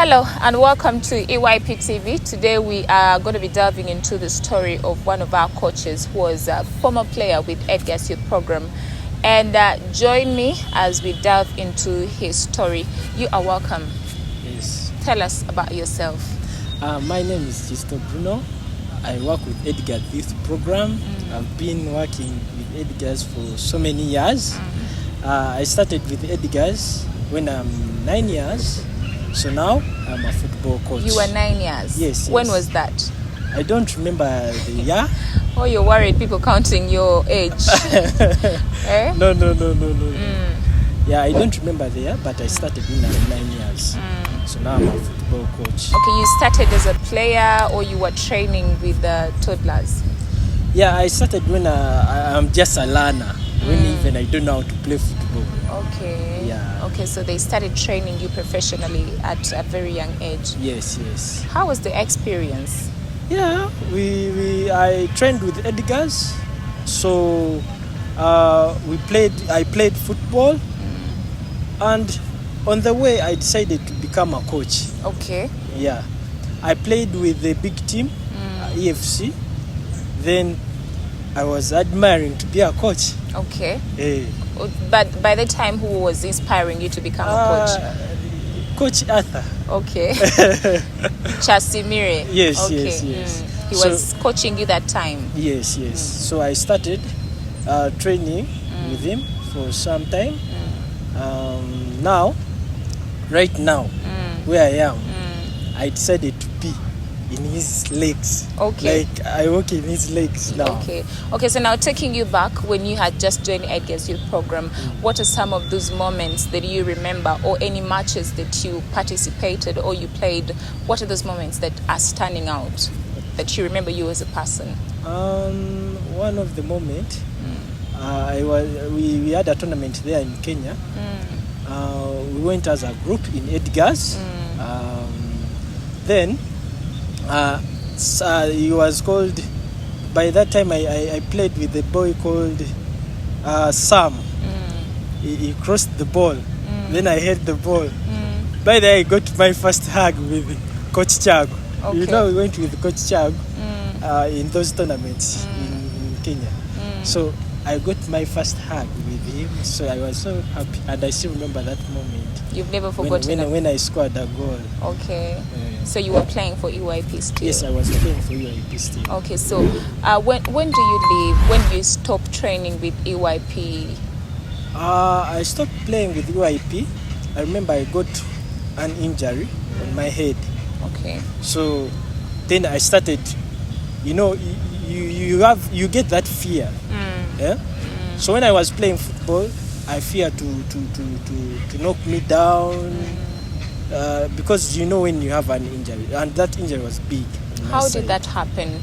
Hello and welcome to EYP TV. Today we are going to be delving into the story of one of our coaches who was a former player with Edgars Youth Program. And join me as we delve into his story. You are welcome. Yes. Tell us about yourself. My name is Bruno. I work with Edgars Youth Program. I've been working with Edgars for so many years. I started with Edgars when I'm 9 years. So now I'm a football coach. You were 9 years? Yes. When was that? I don't remember the year. Oh, you're worried people counting your age. Eh? No. Yeah, I don't remember the year, but I started when I was 9 years. So now I'm a football coach. Okay, you started as a player or you were training with the toddlers? Yeah, I started when I'm just a learner. When even I don't know how to play football. Okay. Yeah. Okay, so they started training you professionally at a very young age. Yes. How was the experience? Yeah, I trained with Edgars. So I played football, and on the way I decided to become a coach. Okay. Yeah, I played with the big team, EFC. Then I was admiring to be a coach. Okay. Hey. But by the time, who was inspiring you to become a coach? Coach Arthur. Okay. Chasimire. Yes, okay. yes. He was coaching you that time? Yes. So I started training with him for some time. Right now, where I am, I decided to be in his legs. Okay. Like I walk in his legs now. Okay, so now taking you back when you had just joined Edgars Youth Program, what are some of those moments that you remember, or any matches that you participated or you played? What are those moments that are standing out that you remember you as a person? One of the moment, we had a tournament there in Kenya. We went as a group in Edgars. Then he was called, by that time I played with a boy called Sam. He crossed the ball. Then I hit the ball. By the way, I got my first hug with Coach Chag. Okay. You know, we went with Coach Chag in those tournaments in Kenya. So I got my first hug with him. So I was so happy, and I still remember that moment. You've never forgotten when I scored a goal. Okay. So you were playing for EYP still? Yes, I was playing for EYP still. Okay, so when do you leave? When do you stop training with EYP? I stopped playing with EYP. I remember I got an injury on my head. Okay. So then I started, you get that fear. Yeah? So when I was playing football, I fear to knock me down. Because when you have an injury, and that injury was big. How did that happen?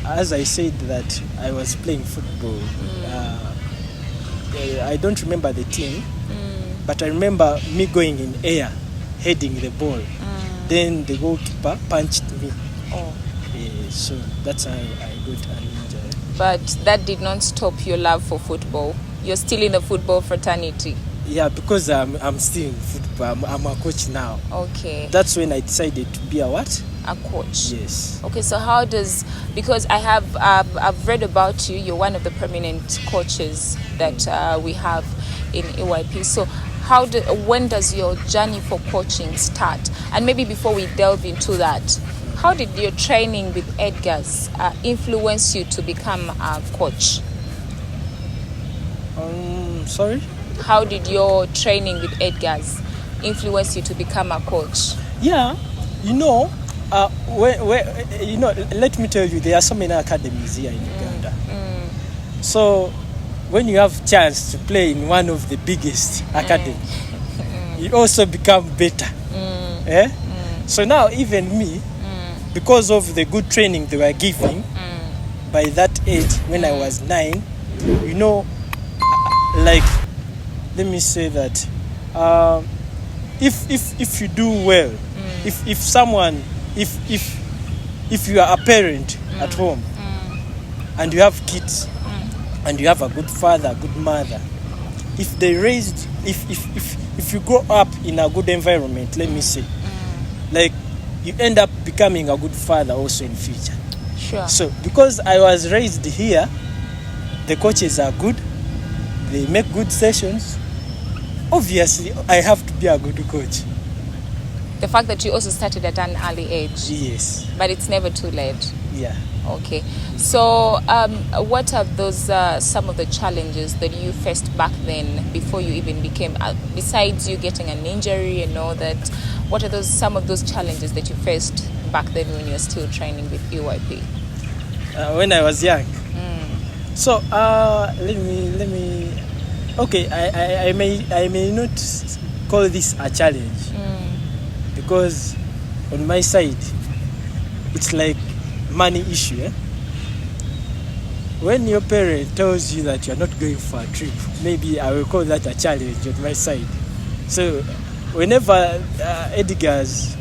As I said that I was playing football. I don't remember the team, but I remember me going in air, heading the ball. Then the goalkeeper punched me. Oh. So that's how I got an injury. But that did not stop your love for football. You're still in the football fraternity. Yeah, because I'm still in football. I'm a coach now. Okay. That's when I decided to be a what? A coach. Yes. Okay, so because I've read about you. You're one of the prominent coaches that we have in EYP. So when does your journey for coaching start? And maybe before we delve into that, how did your training with Edgars influence you to become a coach? Sorry? How did your training with Edgars influence you to become a coach? Yeah, let me tell you, there are so many academies here in Uganda. So when you have chance to play in one of the biggest academies, you also become better. So now even me, because of the good training they were giving, by that age when I was 9, like, let me say that if you do well, if you are a parent at home and you have kids and you have a good father, a good mother, if if you grow up in a good environment, let me say, like you end up becoming a good father also in future. Sure. So because I was raised here, the coaches are good, they make good sessions. Obviously, I have to be a good coach. The fact that you also started at an early age. Yes. But it's never too late. Yeah. Okay. So what are those some of the challenges that you faced back then before you even became, besides you getting an injury and all that, what are some of those challenges that you faced back then when you were still training with EYP? When I was young. So let me. Okay, I may not call this a challenge because on my side it's like money issue. When your parent tells you that you're not going for a trip, maybe I will call that a challenge on my side. So whenever Edgars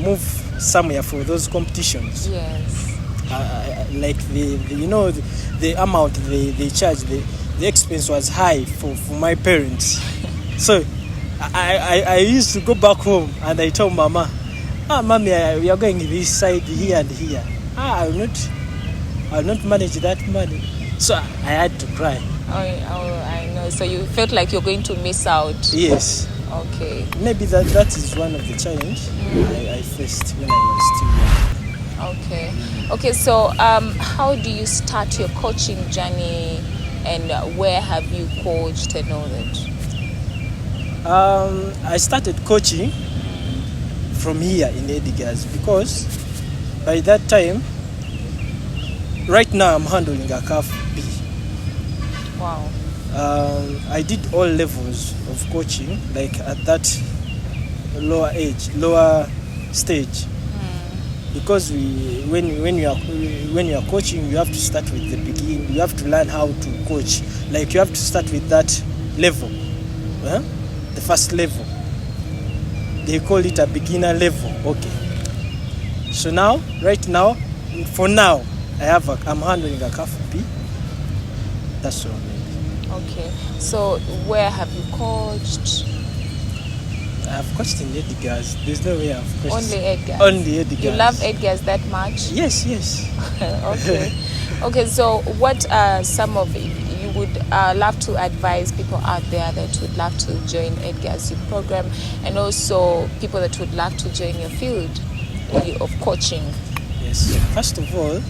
move somewhere for those competitions, yes, like the amount they charge, the expense was high for my parents. So I used to go back home and I told Mama, Mommy, we are going this side here and here. I will not manage that money. So I had to cry. I know. So you felt like you're going to miss out. Yes. Okay. Maybe that is one of the challenges I faced when I was still young. Okay. So how do you start your coaching journey, and where have you coached and all that? I started coaching from here in Edgars because by that time, right now I'm handling a CAF B. Wow. I did all levels of coaching, like at that lower stage. Because when you are coaching, you have to start with the beginning. You have to learn how to coach. Like you have to start with that level, the first level. They call it a beginner level. Okay. So now, right now, for now, I'm handling a CAF B. That's all. Okay. So where have you coached? I've coached in Edgars. There's no way I've coached. Only Edgars. Only Edgars. You love Edgars that much? Yes. Okay. Okay. So what some of you would love to advise people out there that would love to join Edgars' youth program, and also people that would love to join your field of coaching? Yes. First of all,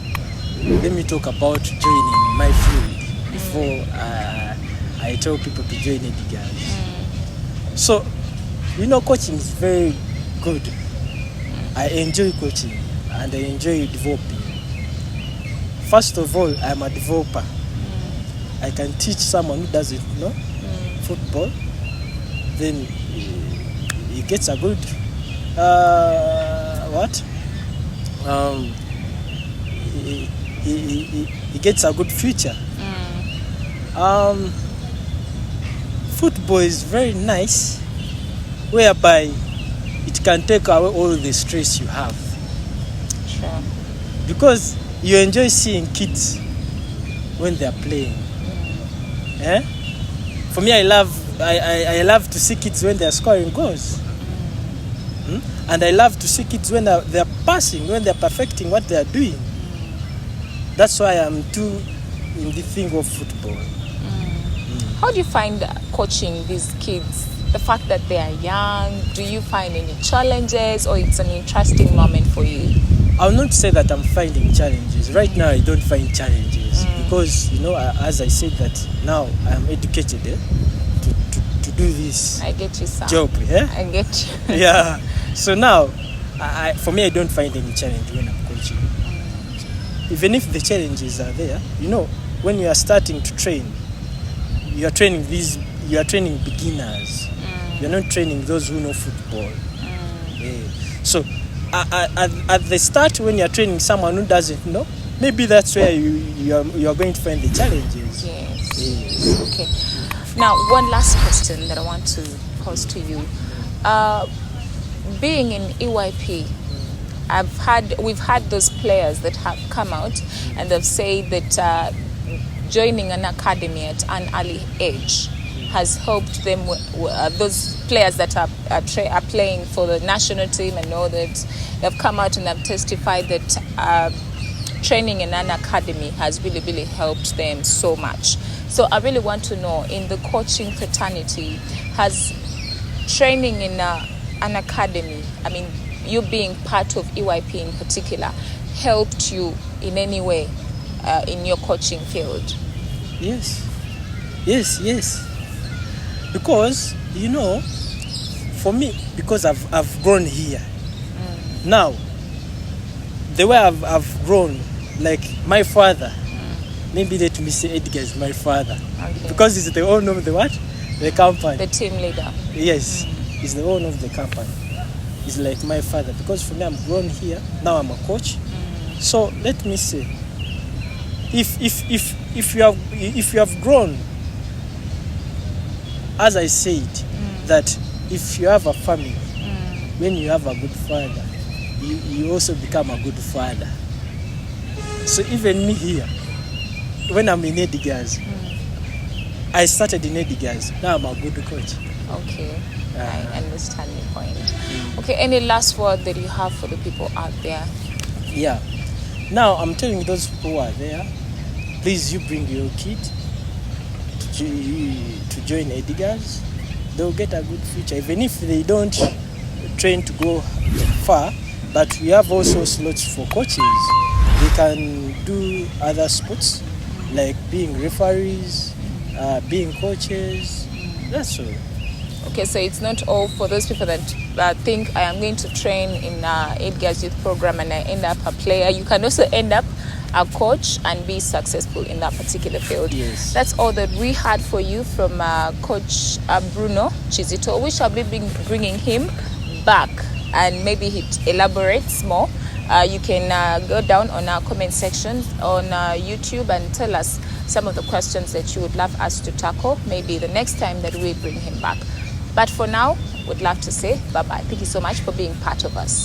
let me talk about joining my field before I tell people to join Edgars. So, coaching is very good. I enjoy coaching and I enjoy developing. First of all, I'm a developer. I can teach someone who doesn't know football. Then he gets a good he gets a good future. Football is very nice, whereby it can take away all the stress you have. Sure. Because you enjoy seeing kids when they are playing. For me, I love to see kids when they are scoring goals. And I love to see kids when they are passing, when they are perfecting what they are doing. That's why I'm too in the thing of football. How do you find coaching these kids? The fact that they are young, do you find any challenges, or it's an interesting moment for you? I'll not say that I'm finding challenges. Right now, I don't find challenges because, as I said that now I'm educated to do this I get you, sir. job. I get you. Yeah. So now, for me, I don't find any challenge when I'm coaching. Even if the challenges are there, when you are starting to train, you are training beginners. You're not training those who know football. So at the start, when you're training someone who doesn't know, maybe that's where you are going to find the challenges. Yes. Okay. Now, one last question that I want to pose to you. Being in EYP, we've had those players that have come out and they've said that joining an academy at an early age has helped them, those players that are playing for the national team and all that, have come out and have testified that training in an academy has really, really helped them so much. So I really want to know, in the coaching fraternity, has training in an academy, I mean, you being part of EYP in particular, helped you in any way in your coaching field? Yes. Because, for me, because I've grown here. Now, the way I've grown, like my father, maybe let me say Edgars, my father. Okay. Because he's the owner of the what? The company. The team leader. Yes, he's the owner of the company. He's like my father. Because for me, I'm grown here. Now I'm a coach. So let me say, if you have grown, as I said, that if you have a family, when you have a good father, you also become a good father. So even me here, when I'm in Edgars, I started in Edgars. Now I'm a good coach. Okay, I understand your point. Okay, any last word that you have for the people out there? Yeah. Now I'm telling those people who are there, please, you bring your kid to join Edgars. They'll get a good future, even if they don't train to go far. But we have also slots for coaches. They can do other sports like being referees, being coaches. That's all. Okay, so it's not all for those people that think I am going to train in Edgars youth program and I end up a player. You can also end up a coach and be successful in that particular field. Yes. That's all that we had for you from Coach Bruno Chizito. We shall be bringing him back and maybe he elaborates more. You can go down on our comment section on YouTube and tell us some of the questions that you would love us to tackle, maybe the next time that we bring him back. But for now, we'd love to say bye-bye. Thank you so much for being part of us.